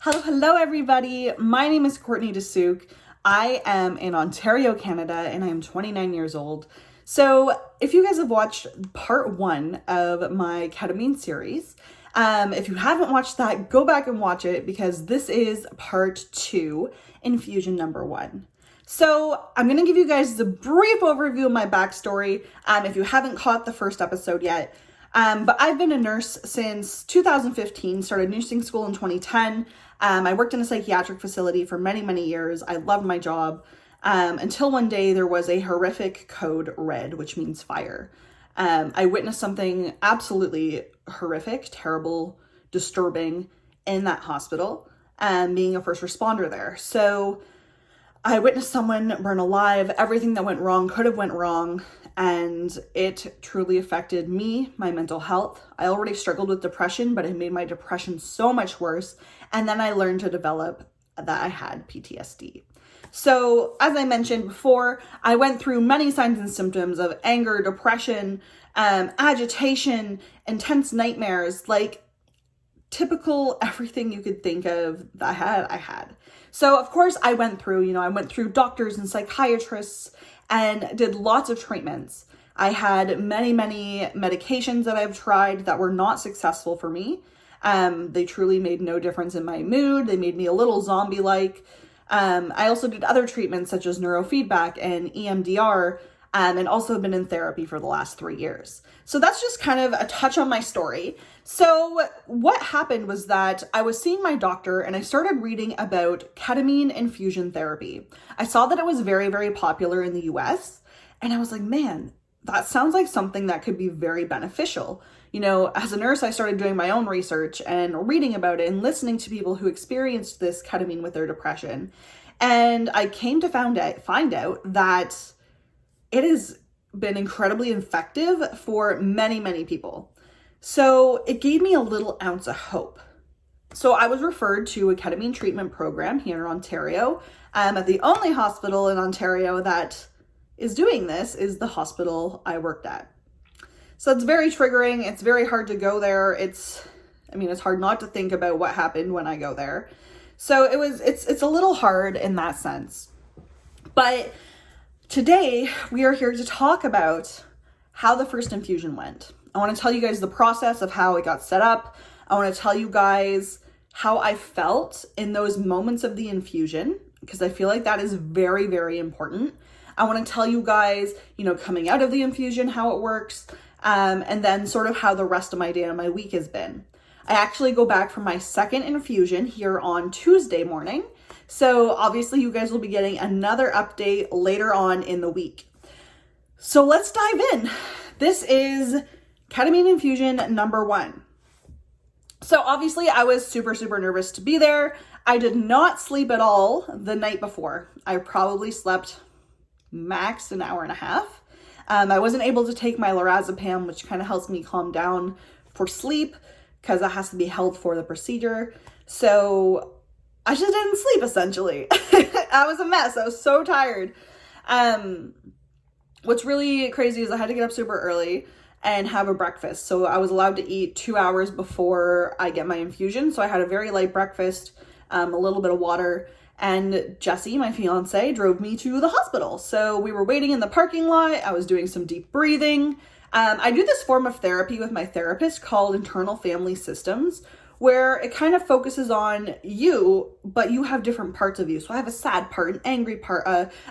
Hello everybody. My name is Courtney DeSuke. I am in Ontario, Canada, and I am 29 years old. So if you guys have watched part 1 of my ketamine series, if you haven't watched that, go back and watch it because this is part 2, infusion number 1. So I'm going to give you guys a brief overview of my backstory if you haven't caught the first episode yet. But I've been a nurse since 2015, started nursing school in 2010. I worked in a psychiatric facility for many years. I loved my job until one day there was a horrific code red, which means fire. I witnessed something absolutely horrific, terrible, disturbing in that hospital, being a first responder there. So I witnessed someone burn alive. Everything that went wrong could have went wrong. And it truly affected me, my mental health. I already struggled with depression, but it made my depression so much worse. And then I learned to develop that I had PTSD. So as I mentioned before, I went through many signs and symptoms of anger, depression, agitation, intense nightmares, like typical everything you could think of that I had. So of course I went through doctors and psychiatrists and did lots of treatments. I had many medications that I've tried that were not successful for me. They truly made no difference in my mood. They made me a little zombie-like. I also did other treatments such as neurofeedback and EMDR, and also have been in therapy for the last 3 years. So that's just kind of a touch on my story. So what happened was that I was seeing my doctor and I started reading about ketamine infusion therapy. I saw that it was very popular in the US, and I was like, man, that sounds like something that could be very beneficial. As a nurse, I started doing my own research and reading about it and listening to people who experienced this ketamine with their depression. And I came to find out that it has been incredibly effective for many people. So it gave me a little ounce of hope. So I was referred to a ketamine treatment program here in Ontario. At the only hospital in Ontario that is doing this is the hospital I worked at. So it's very triggering. It's very hard to go there. It's hard not to think about what happened when I go there. So it's a little hard in that sense. But today we are here to talk about how the first infusion went. I want to tell you guys the process of how it got set up. I want to tell you guys how I felt in those moments of the infusion, because I feel like that is very important. I want to tell you guys, coming out of the infusion, how it works, and then sort of how the rest of my day and my week has been. I actually go back for my second infusion here on Tuesday morning. So obviously you guys will be getting another update later on in the week. So let's dive in. This is ketamine infusion number 1. So obviously I was super nervous to be there. I did not sleep at all the night before. I probably slept max an hour and a half. I wasn't able to take my lorazepam, which kind of helps me calm down for sleep because that has to be held for the procedure. So I just didn't sleep essentially. I was a mess. I was so tired. What's really crazy is I had to get up super early and have a breakfast. So I was allowed to eat 2 hours before I get my infusion. So I had a very light breakfast, a little bit of water, and Jesse, my fiance, drove me to the hospital. So we were waiting in the parking lot. I was doing some deep breathing. I do this form of therapy with my therapist called internal family systems, where it kind of focuses on you, but you have different parts of you. So I have a sad part, an angry part,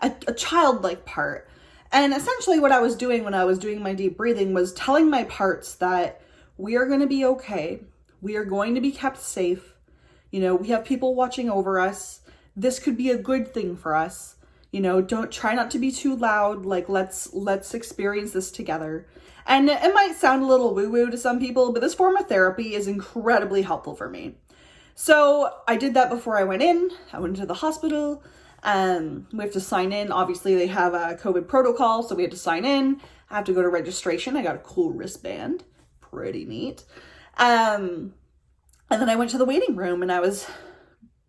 a childlike part. And essentially what I was doing when I was doing my deep breathing was telling my parts that we are going to be okay. We are going to be kept safe. We have people watching over us. This could be a good thing for us. Don't try not to be too loud. Like let's experience this together. And it might sound a little woo-woo to some people, but this form of therapy is incredibly helpful for me. So I did that before I went in. I went into the hospital. We have to sign in. Obviously, they have a COVID protocol, so we had to sign in. I have to go to registration. I got a cool wristband. Pretty neat. And then I went to the waiting room, and I was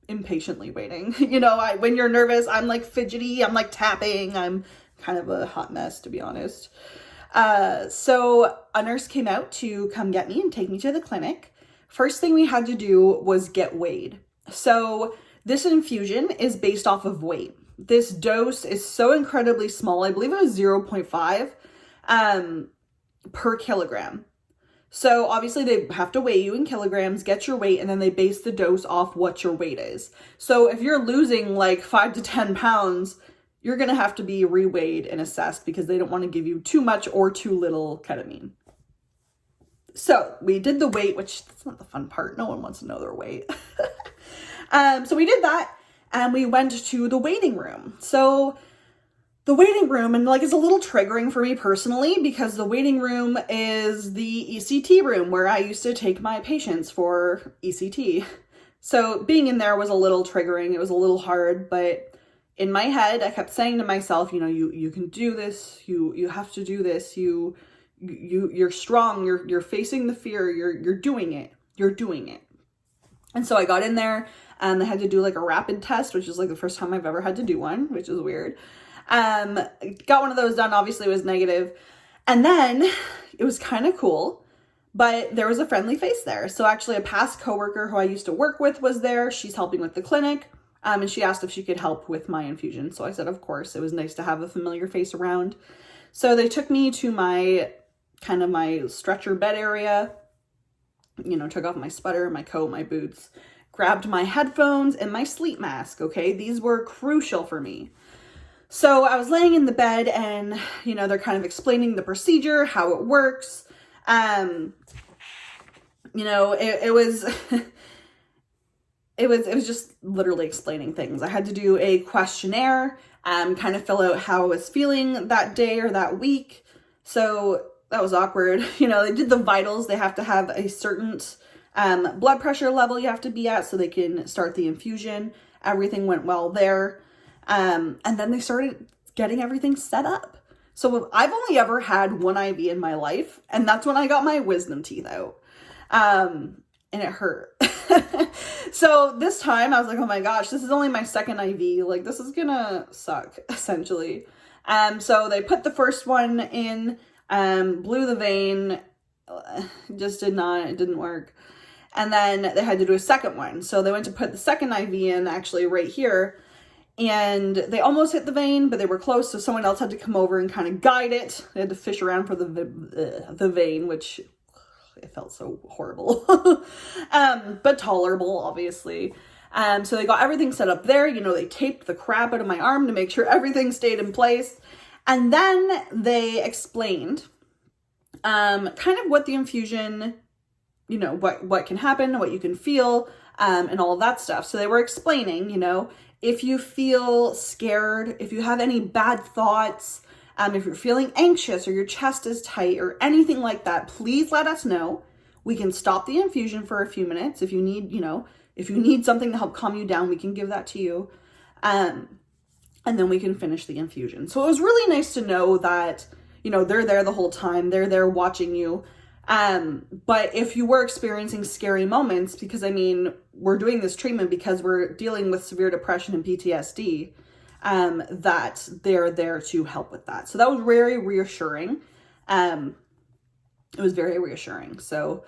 impatiently waiting. When you're nervous, I'm like fidgety. I'm like tapping. I'm kind of a hot mess, to be honest. So a nurse came out to come get me and take me to the clinic. First thing we had to do was get weighed. So this infusion is based off of weight. This dose is so incredibly small. I believe it was 0.5 per kilogram. So obviously they have to weigh you in kilograms, get your weight, and then they base the dose off what your weight is. So if you're losing like 5 to 10 pounds, you're going to have to be reweighed and assessed because they don't want to give you too much or too little ketamine. So we did the weight, which that's not the fun part. No one wants to know their weight. So we did that and we went to the waiting room. So the waiting room, and like, it's a little triggering for me personally because the waiting room is the ECT room where I used to take my patients for ECT. So being in there was a little triggering. It was a little hard, but in my head, I kept saying to myself, you know, you can do this. You have to do this. You're strong. You're facing the fear. You're doing it. You're doing it. And so I got in there and they had to do like a rapid test, which is like the first time I've ever had to do one, which is weird. Got one of those done. Obviously it was negative. And then it was kind of cool, but there was a friendly face there. So actually a past coworker who I used to work with was there. She's helping with the clinic. And she asked if she could help with my infusion. So I said, of course. It was nice to have a familiar face around. So they took me to my stretcher bed area, you know, took off my sweater, my coat, my boots, grabbed my headphones and my sleep mask. Okay. These were crucial for me. So I was laying in the bed and, you know, they're kind of explaining the procedure, how it works. You know, it was, it was just literally explaining things. I had to do a questionnaire, kind of fill out how I was feeling that day or that week. So that was awkward. You know, they did the vitals. They have to have a certain blood pressure level you have to be at so they can start the infusion. Everything went well there. And then they started getting everything set up. So I've only ever had one IV in my life, and that's when I got my wisdom teeth out. And it hurt. So this time I was like, oh my gosh, this is only my second IV. Like, this is gonna suck, essentially. So they put the first one in, blew the vein, it didn't work. And then they had to do a second one. So they went to put the second IV in actually right here. And they almost hit the vein, but they were close. So someone else had to come over and kind of guide it. They had to fish around for the vein, which it felt so horrible, but tolerable, obviously. So they got everything set up there. You know, they taped the crap out of my arm to make sure everything stayed in place. And then they explained kind of what the infusion, you know, what can happen, what you can feel, and all of that stuff. So they were explaining, you know, if you feel scared, if you have any bad thoughts, if you're feeling anxious or your chest is tight or anything like that, please let us know. We can stop the infusion for a few minutes. If you need, you know, if you need something to help calm you down, we can give that to you. And then we can finish the infusion. So it was really nice to know that, you know, they're there the whole time. They're there watching you. But if you were experiencing scary moments, because I mean, we're doing this treatment because we're dealing with severe depression and PTSD, that they're there to help with that. So that was very reassuring. It was very reassuring. So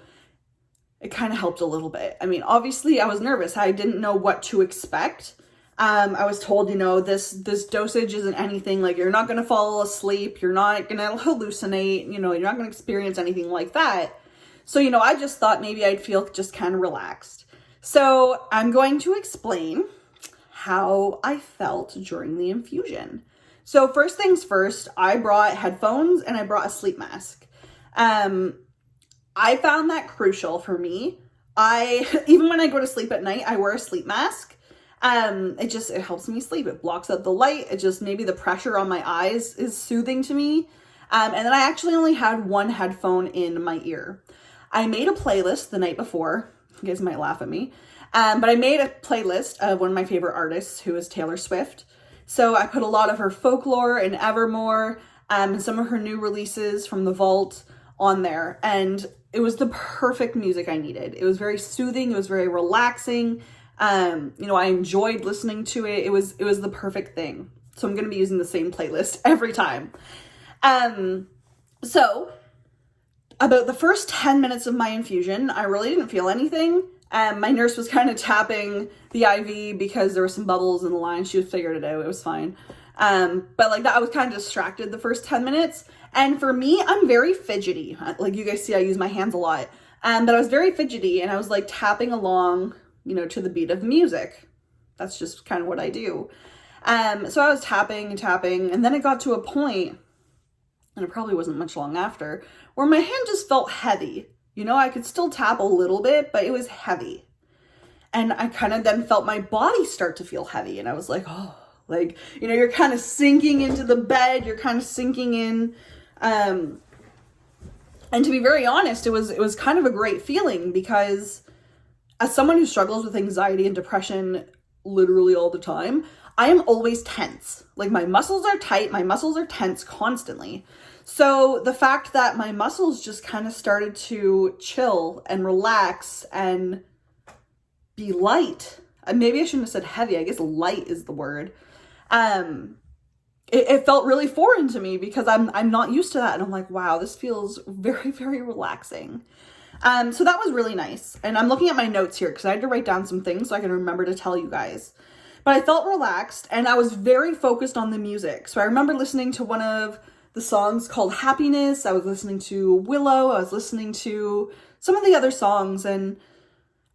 it kind of helped a little bit. I mean, obviously I was nervous. I didn't know what to expect. I was told, you know, this dosage isn't anything, like, you're not going to fall asleep. You're not going to hallucinate. You know, you're not going to experience anything like that. So, you know, I just thought maybe I'd feel just kind of relaxed. So I'm going to explain how I felt during the infusion. So first things first, I brought headphones and I brought a sleep mask. I found that crucial for me. Even when I go to sleep at night, I wear a sleep mask. It helps me sleep. It blocks out the light. It just, maybe the pressure on my eyes is soothing to me. And then I actually only had one headphone in my ear. I made a playlist the night before. You guys might laugh at me. But I made a playlist of one of my favorite artists, who is Taylor Swift. So I put a lot of her folklore and Evermore, and some of her new releases from the vault on there. And it was the perfect music I needed. It was very soothing. It was very relaxing. You know, I enjoyed listening to it. It was the perfect thing. So I'm going to be using the same playlist every time. So about the first 10 minutes of my infusion, I really didn't feel anything. My nurse was kind of tapping the IV because there were some bubbles in the line. She figured it out. It was fine. But like that, I was kind of distracted the first 10 minutes. And for me, I'm very fidgety. Like you guys see, I use my hands a lot. But I was very fidgety and I was like tapping along, you know, to the beat of music. That's just kind of what I do. So I was tapping and tapping, and then it got to a point, and it probably wasn't much long after, where my hand just felt heavy. You know, I could still tap a little bit, but it was heavy. And I kind of then felt my body start to feel heavy. And I was like, oh, like, you know, you're kind of sinking into the bed. You're kind of sinking in. And to be very honest, it was kind of a great feeling because as someone who struggles with anxiety and depression literally all the time, I am always tense. Like my muscles are tight. My muscles are tense constantly. So the fact that my muscles just kind of started to chill and relax and be light. Maybe I shouldn't have said heavy. I guess light is the word. It felt really foreign to me because I'm not used to that. And I'm like, wow, this feels very, very relaxing. So that was really nice. And I'm looking at my notes here because I had to write down some things so I can remember to tell you guys. But I felt relaxed and I was very focused on the music. So I remember listening to one of the songs called Happiness. I was listening to Willow. I was listening to some of the other songs, and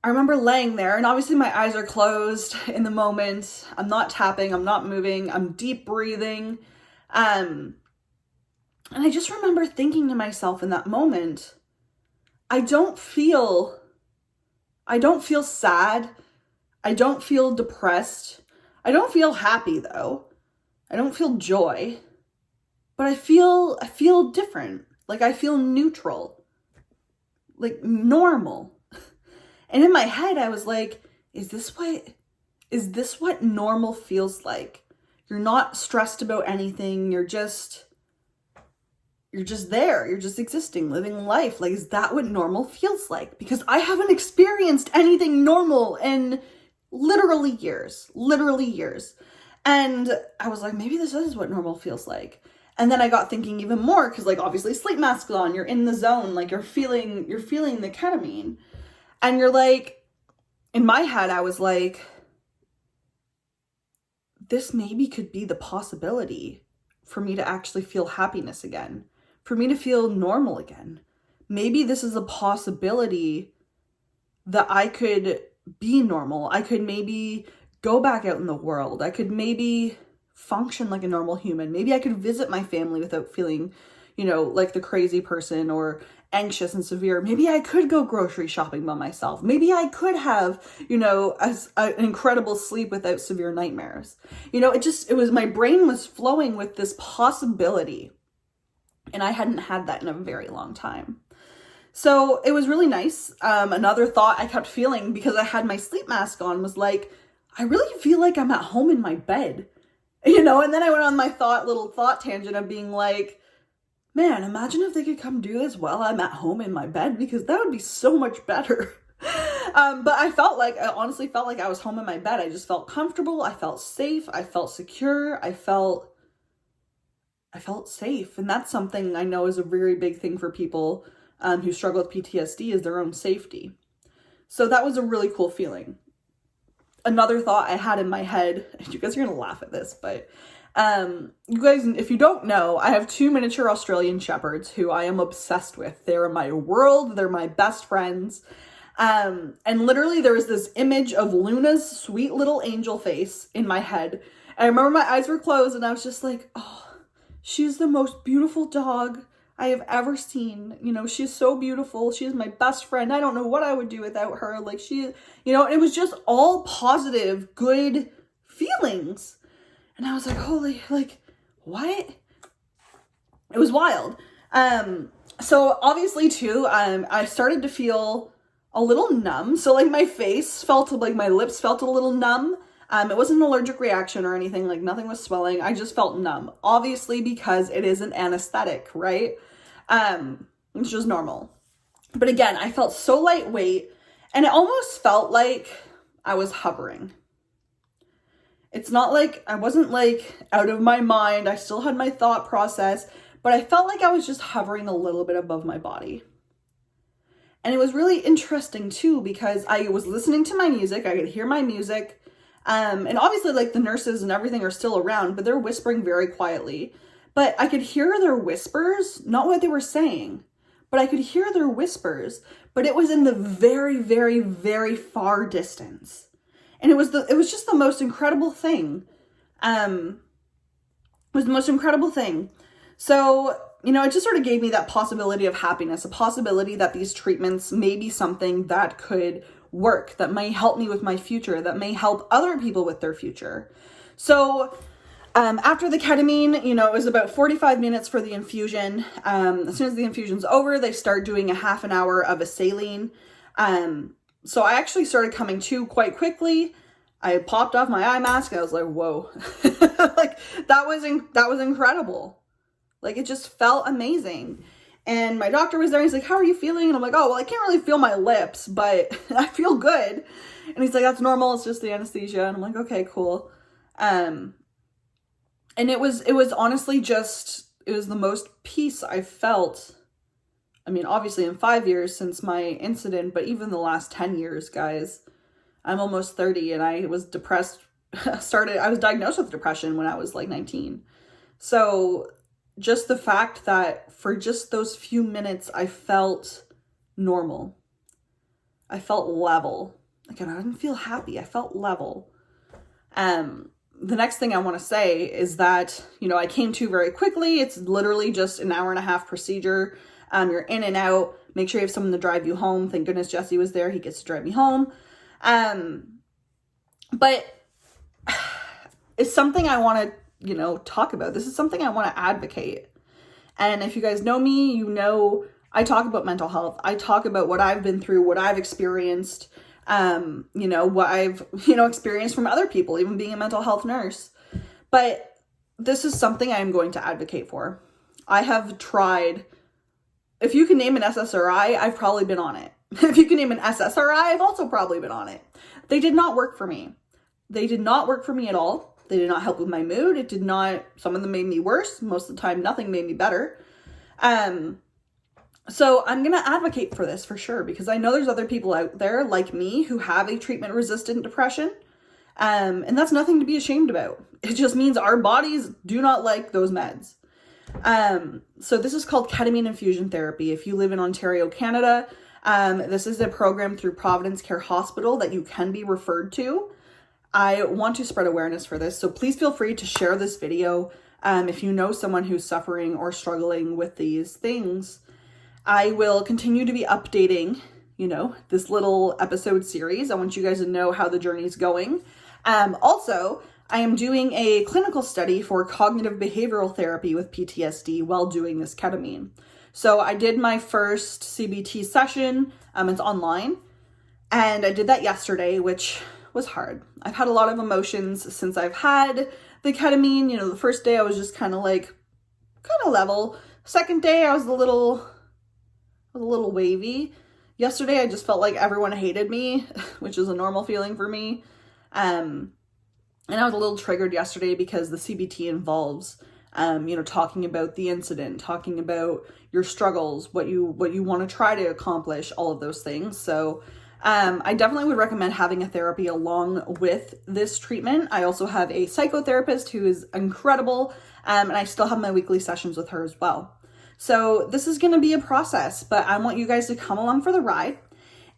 I remember laying there, and obviously my eyes are closed in the moment. I'm not tapping. I'm not moving. I'm deep breathing. And I just remember thinking to myself in that moment, I don't feel sad. I don't feel depressed. I don't feel happy though. I don't feel joy. But I feel different. Like I feel neutral. Like normal. And in my head I was like, is this what normal feels like? You're not stressed about anything. You're just there. You're just existing, living life. Like, is that what normal feels like? Because I haven't experienced anything normal in literally years. And I was like, maybe this is what normal feels like. And then I got thinking even more because like obviously sleep mask's on, you're in the zone, like you're feeling the ketamine. And you're like, in my head, I was like, this maybe could be the possibility for me to actually feel happiness again, for me to feel normal again. Maybe this is a possibility that I could be normal. I could maybe go back out in the world. I could maybe function like a normal human. Maybe I could visit my family without feeling, you know, like the crazy person or anxious and severe. Maybe I could go grocery shopping by myself. Maybe I could have, you know, an incredible sleep without severe nightmares. You know, my brain was flowing with this possibility. And I hadn't had that in a very long time. So it was really nice. Another thought I kept feeling because I had my sleep mask on was like, I really feel like I'm at home in my bed. You know, and then I went on my little thought tangent of being like, man, imagine if they could come do this while I'm at home in my bed, because that would be so much better. But I honestly felt like I was home in my bed. I just felt comfortable. I felt safe. I felt secure. I felt safe. And that's something I know is a very big thing for people who struggle with PTSD, is their own safety. So that was a really cool feeling. Another thought I had in my head, and you guys are going to laugh at this, but you guys, if you don't know, I have 2 miniature Australian Shepherds who I am obsessed with. They're my world. They're my best friends. And literally there was this image of Luna's sweet little angel face in my head. And I remember my eyes were closed and I was just like, oh, she's the most beautiful dog I have ever seen. You know, she's so beautiful. She's my best friend. I don't know what I would do without her. Like you know, it was just all positive, good feelings. And I was like, holy, like, what? It was wild. So obviously too, I started to feel a little numb. So like my face felt, like my lips felt a little numb. It wasn't an allergic reaction or anything, like nothing was swelling. I just felt numb, obviously because it is an anesthetic, right? It's just normal. But again, I felt so lightweight and it almost felt like I was hovering. It's not like, I wasn't like out of my mind. I still had my thought process, but I felt like I was just hovering a little bit above my body. And it was really interesting too, because I was listening to my music, I could hear my music, and obviously like the nurses and everything are still around, but they're whispering very quietly. But I could hear their whispers, not what they were saying, but I could hear their whispers, but it was in the very, very, very far distance. And it was just the most incredible thing. It was the most incredible thing. So, it just sort of gave me that possibility of happiness, a possibility that these treatments may be something that could work, that may help me with my future, that may help other people with their future. So, after the ketamine, it was about 45 minutes for the infusion. As soon as the infusion's over, they start doing a half an hour of a saline. So I actually started coming to quite quickly. I popped off my eye mask and I was like, whoa, like that was incredible. Like it just felt amazing. And my doctor was there. He's like, how are you feeling? And I'm like, oh, well, I can't really feel my lips, but I feel good. And he's like, that's normal. It's just the anesthesia. And I'm like, okay, cool. And it was honestly it was the most peace I felt. I mean, obviously in 5 years since my incident, but even the last 10 years, guys. I'm almost 30 and I was depressed. I was diagnosed with depression when I was like 19. So just the fact that for just those few minutes, I felt normal. I felt level. Again, I didn't feel happy. I felt level. The next thing I want to say is that, I came to very quickly. It's literally just an hour and a half procedure. You're in and out. Make sure you have someone to drive you home. Thank goodness Jesse was there. He gets to drive me home. But it's something I want to, talk about. This is something I want to advocate. And if you guys know me, I talk about mental health. I talk about what I've been through, what I've experienced, what I've, experienced from other people, even being a mental health nurse. But this is something I'm going to advocate for. I have tried. If you can name an SSRI, I've probably been on it. If you can name an SSRI, I've also probably been on it. They did not work for me. They did not work for me at all. They did not help with my mood. Some of them made me worse. Most of the time, nothing made me better. So I'm going to advocate for this for sure, because I know there's other people out there like me who have a treatment-resistant depression. And that's nothing to be ashamed about. It just means our bodies do not like those meds. So this is called ketamine infusion therapy. If you live in Ontario, Canada, this is a program through Providence Care Hospital that you can be referred to. I want to spread awareness for this, so please feel free to share this video. If you know someone who's suffering or struggling with these things, I will continue to be updating, this little episode series. I want you guys to know how the journey's going. Also, I am doing a clinical study for cognitive behavioral therapy with PTSD while doing this ketamine. So I did my first CBT session. It's online, and I did that yesterday, which was hard. I've had a lot of emotions since I've had the ketamine. The first day I was just kind of level. Second day I was a little wavy. Yesterday I just felt like everyone hated me, which is a normal feeling for me. And I was a little triggered yesterday because the CBT involves, talking about the incident, talking about your struggles, what you want to try to accomplish, all of those things. So I definitely would recommend having a therapy along with this treatment. I also have a psychotherapist who is incredible, and I still have my weekly sessions with her as well. So this is going to be a process, but I want you guys to come along for the ride.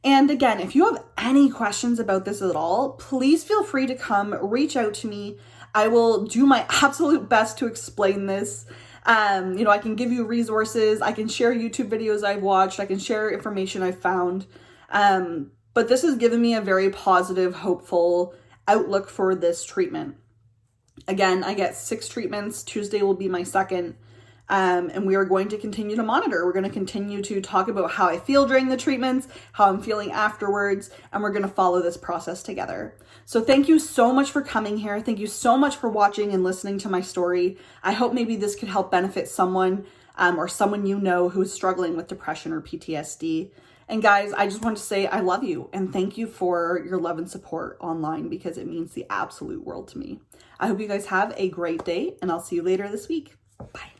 And again, if you have any questions about this at all, please feel free to come reach out to me. I will do my absolute best to explain this. I can give you resources. I can share YouTube videos I've watched. I can share information I've found. But this has given me a very positive, hopeful outlook for this treatment. Again, I get 6 treatments. Tuesday will be my second. And we are going to continue to monitor. We're going to continue to talk about how I feel during the treatments, how I'm feeling afterwards, and we're going to follow this process together. So thank you so much for coming here. Thank you so much for watching and listening to my story. I hope maybe this could help benefit someone or someone who is struggling with depression or PTSD. And guys, I just want to say I love you and thank you for your love and support online, because it means the absolute world to me. I hope you guys have a great day, and I'll see you later this week. Bye.